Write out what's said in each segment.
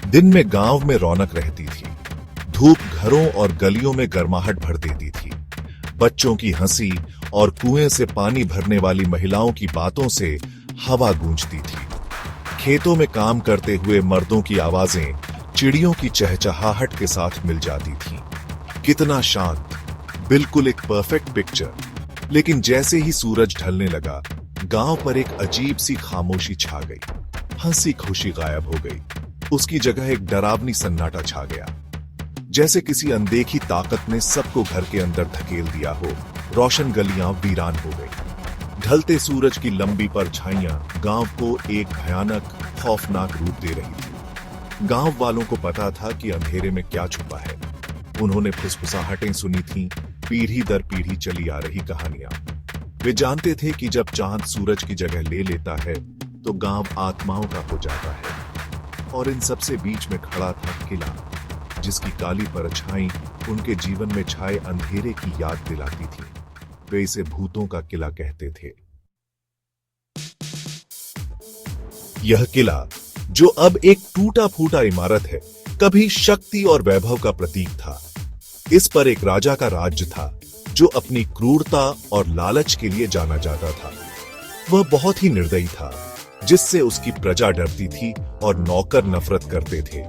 दिन में गांव में रौनक रहती थी। धूप घरों और गलियों में गर्माहट भर देती थी। बच्चों की हंसी और कुएं से पानी भरने वाली महिलाओं की बातों से हवा गूंजती थी। खेतों में काम करते हुए मर्दों की आवाजें चिड़ियों की चहचहाहट के साथ मिल जाती थीं। कितना शांत, बिल्कुल एक परफेक्ट पिक्चर। लेकिन जैसे ही सूरज ढलने लगा, गांव पर एक अजीब सी खामोशी छा गई। हंसी खुशी गायब हो गई। उसकी जगह एक डरावनी सन्नाटा छा गया, जैसे किसी अनदेखी ताकत ने सबको घर के अंदर धकेल दिया हो। रोशन गलियां वीरान हो गई। ढलते सूरज की लंबी परछाइयां गांव को एक भयानक, खौफनाक रूप दे रही थी। गांव वालों को पता था कि अंधेरे में क्या छुपा है। उन्होंने फुसफुसाहटें सुनी थीं, पीढ़ी दर पीढ़ी चली आ रही कहानियां। वे जानते थे कि जब चांद सूरज की जगह ले लेता है तो गांव आत्माओं का हो जाता है। और इन सबसे बीच में खड़ा था किला, जिसकी काली परछाई उनके जीवन में छाए अंधेरे की याद दिलाती थी। वे इसे भूतों का किला कहते थे। यह किला, जो अब एक टूटा फूटा इमारत है, कभी शक्ति और वैभव का प्रतीक था। इस पर एक राजा का राज्य था, जो अपनी क्रूरता और लालच के लिए जाना जाता था। वह बहुत ही निर्दयी था, जिससे उसकी प्रजा डरती थी और नौकर नफरत करते थे।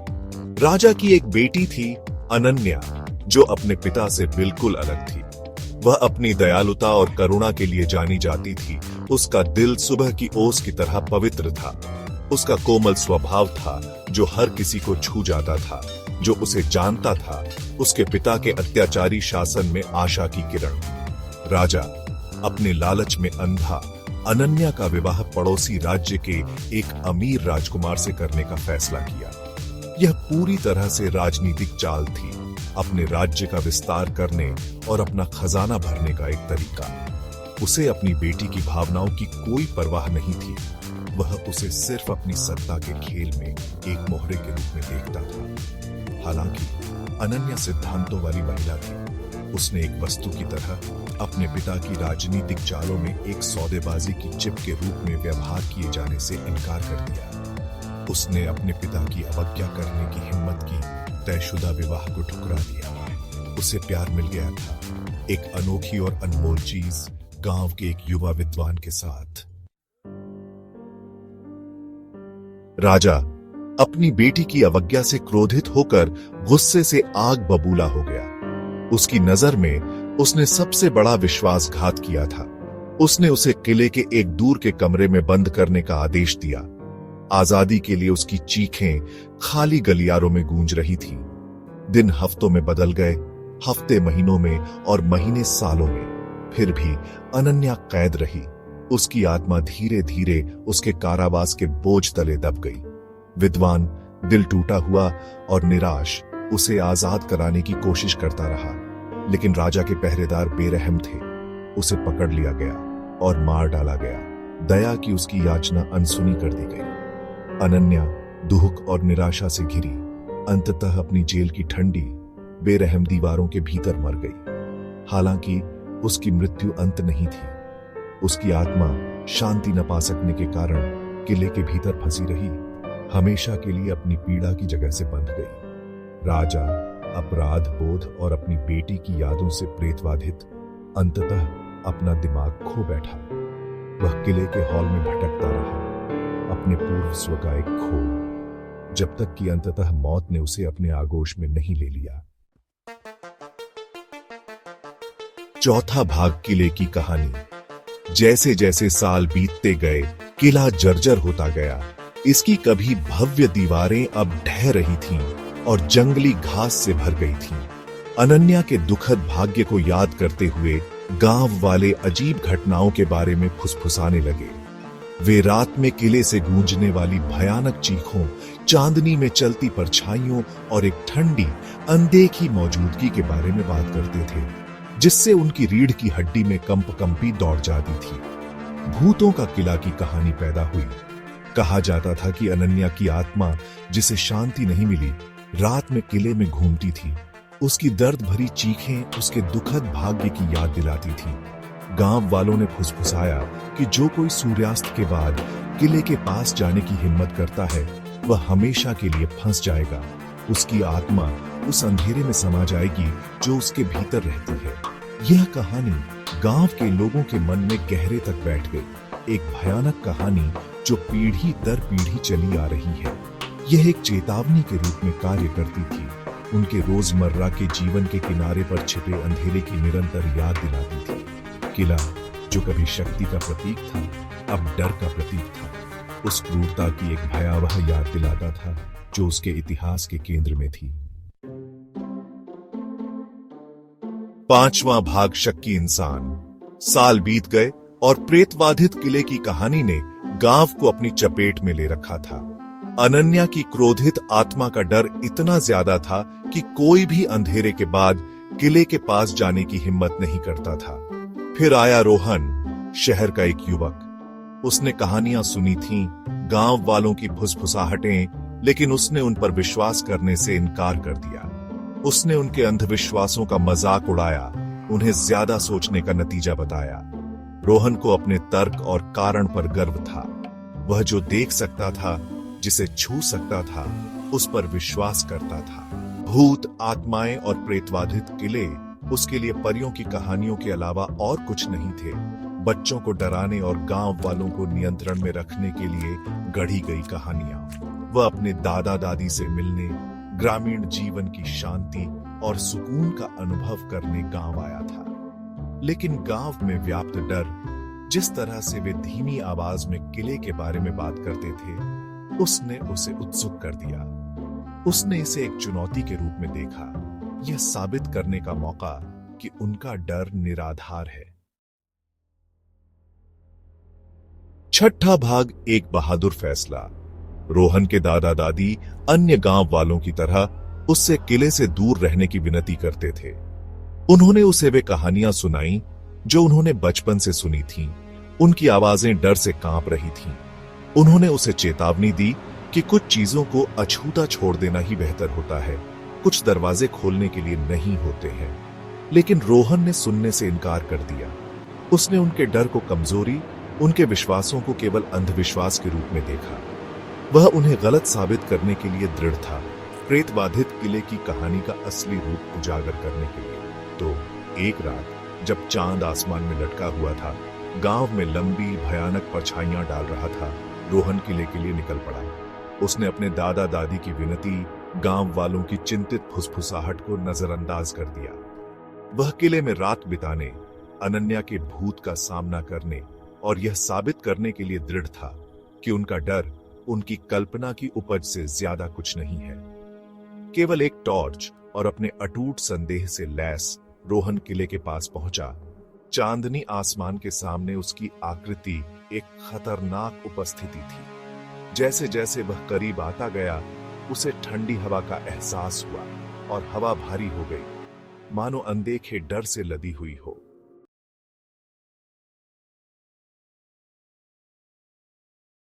राजा की एक बेटी थी, अनन्या, जो अपने पिता से बिल्कुल अलग थी। वह अपनी दयालुता और करुणा के लिए जानी जाती थी। उसका दिल सुबह की ओस की तरह पवित्र था। उसका कोमल स्वभाव था, जो हर किसी को छू जाता था। जो उसे जानता था, उसके पिता के अत्याचारी शासन में आशा की किरण। राजा अपने लालच में अंधा अनन्या का विवाह पड़ोसी राज्य के एक अमीर राजकुमार से करने का फैसला किया। यह पूरी तरह से राजनीतिक चाल थी, अपने राज्य का विस्तार करने और अपना खजाना भरने का एक तरीका। उसे अपनी बेटी की भावनाओं की कोई परवाह नहीं थी। वह उसे सिर्फ अपनी सत्ता के खेल में एक मोहरे के रूप में देखता था। हालांकि अनन्या सिद्धांतों वाली महिला थी। उसने एक वस्तु की तरह अपने पिता की राजनीतिक चालों में एक सौदेबाजी की चिप के रूप में व्यवहार किए जाने से इनकार कर दिया। उसने अपने पिता की अवज्ञा करने की हिम्मत की, तयशुदा विवाह को ठुकरा दिया। उसे प्यार मिल गया था, एक अनोखी और अनमोल चीज, गांव के एक युवा विद्वान के साथ। राजा अपनी बेटी की अवज्ञा से क्रोधित होकर गुस्से से आग बबूला हो गया। उसकी नजर में उसने सबसे बड़ा विश्वासघात किया था। उसने उसे किले के एक दूर के कमरे में बंद करने का आदेश दिया। आजादी के लिए उसकी चीखें खाली गलियारों में गूंज रही थीं। दिन हफ्तों में बदल गए, हफ्ते महीनों में और महीने सालों में। फिर भी अनन्या कैद रही। उसकी आत्मा धीरे धीरे उसके कारावास के बोझ तले दब गई। विद्वान दिल टूटा हुआ और निराश उसे आजाद कराने की कोशिश करता रहा, लेकिन राजा के पहरेदार बेरहम थे। उसे पकड़ लिया गया और मार डाला गया। दया की उसकी याचना अनसुनी कर दी गई। अनन्या दुख और निराशा से घिरी अंततः अपनी जेल की ठंडी, बेरहम दीवारों के भीतर मर गई। हालांकि उसकी मृत्यु अंत नहीं थी। उसकी आत्मा शांति न पा सकने के कारण किले के भीतर फंसी रही, हमेशा के लिए अपनी पीड़ा की जगह से बंध गई। राजा अपराध बोध और अपनी बेटी की यादों से प्रेतवाधित अंततः अपना दिमाग खो बैठा। वह किले के हॉल में भटकता रहा, अपने पूर्व स्व का एक खो, जब तक कि अंततः मौत ने उसे अपने आगोश में नहीं ले लिया। चौथा भाग, किले की कहानी। जैसे जैसे साल बीतते गए, किला जर्जर होता गया। इसकी कभी भव्य दीवारें अब ढह रही थीं और जंगली घास से भर गई थीं। अनन्या के दुखद भाग्य को याद करते हुए गांव वाले अजीब घटनाओं के बारे में फुसफुसाने लगे। वे रात में किले से गूंजने वाली भयानक चीखों, चांदनी में चलती परछाइयों और एक ठंडी, अनदेखी मौजूदगी के बारे में बात करते थे, जिससे उनकी रीढ़ की हड्डी में कंपकंपी दौड़ जाती थी। भूतों का किला की कहानी पैदा हुई। कहा जाता था कि अनन्या की आत्मा, जिसे शांति नहीं मिली, रात में किले में घूमती थी। उसकी दर्द भरी चीखें उसके दुखद भाग्य की याद दिलाती थीं। गांव वालों ने फुसफुसाया कि जो कोई सूर्यास्त के बाद किले के पास जाने की हिम्मत करता है, वह हमेशा के लिए फंस जाएगा। उसकी आत्मा उस अंधेरे में समा जाएगी जो उसके भीतर रहती है। यह कहानी गांव के लोगों के मन में गहरे तक बैठ गई। एक भयानक कहानी जो पीढ़ी दर पीढ़ी चली आ रही है। यह एक चेतावनी के रूप में कार्य करती थी। उनके रोजमर्रा के जीवन के किनारे पर छिपे अंधेरे की निरंतर याद दिलाती थी। किला जो कभी शक्ति का प्रतीक था, अब डर का प्रतीक था। उस क्रूरता की एक भयावह याद दिलाता था जो उसके इतिहास के केंद्र में थी। 5वां भाग शक्की इंसान। साल बीत गए और प्रेतबाधित किले की कहानी ने गांव को अपनी चपेट में ले रखा था। अनन्या की क्रोधित आत्मा का डर इतना ज्यादा था कि कोई भी अंधेरे के बाद किले के पास जाने की हिम्मत नहीं करता था। फिर आया रोहन, शहर का एक युवक। उसने कहानियां सुनी थीं, गांव वालों की फुसफुसाहटें, लेकिन उसने उन पर विश्वास करने से इनकार कर दिया। उसने उनके अंधविश्वासों का मजाक उड़ाया, उन्हें ज्यादा सोचने का नतीजा बताया। रोहन को अपने तर्क और कारण पर गर्व था। वह जो देख सकता था, जिसे छू सकता था, उस पर विश्वास करता था। भूत, आत्माएं और प्रेतबाधित किले उसके लिए परियों की कहानियों के अलावा और कुछ नहीं थे। बच्चों को डराने और गांव वालों को नियंत्रण में रखने के लिए गढ़ी गई कहानियां। वह अपने दादा दादी से मिलने, ग्रामीण जीवन की शांति और सुकून का अनुभव करने गांव आया था। लेकिन गांव में व्याप्त डर, जिस तरह से वे धीमी आवाज में किले के बारे में बात करते थे, उसने उसे उत्सुक कर दिया। उसने इसे एक चुनौती के रूप में देखा, यह साबित करने का मौका कि उनका डर निराधार है। 6ठा भाग एक बहादुर फैसला। रोहन के दादा दादी अन्य गांव वालों की तरह उससे किले से दूर रहने की विनती करते थे। उन्होंने उसे वे कहानियां सुनाई जो उन्होंने बचपन से सुनी थीं। उनकी आवाजें डर से कांप रही थीं। उन्होंने उसे चेतावनी दी कि कुछ चीजों को अछूता छोड़ देना ही बेहतर होता है, कुछ दरवाजे खोलने के लिए नहीं होते हैं। लेकिन रोहन ने सुनने से इनकार कर दिया। उसने उनके डर को कमजोरी, उनके विश्वासों को केवल अंधविश्वास के रूप में देखा। वह उन्हें गलत साबित करने के लिए दृढ़ था, प्रेतबाधित किले की कहानी का असली रूप उजागर करने के लिए। तो एक रात जब चांद आसमान में लटका हुआ था, गांव में लंबी भयानक परछाइयां डाल रहा था, रोहन किले के लिए निकल पड़ा। उसने अपने दादा दादी की विनती, गांव वालों की चिंतित फुसफुसाहट को नजरअंदाज कर दिया। वह किले में रात बिताने, अनन्या के भूत का सामना करने और यह साबित करने के लिए दृढ़ था कि उनका डर उनकी कल्पना की उपज से ज्यादा कुछ नहीं है। केवल एक टॉर्च और अपने अटूट संदेह से लैस रोहन किले के पास पहुंचा। चांदनी आसमान के सामने उसकी आकृति एक खतरनाक उपस्थिति थी। जैसे जैसे वह करीब आता गया, उसे ठंडी हवा का एहसास हुआ और हवा भारी हो गई, मानो अनदेखे डर से लदी हुई हो।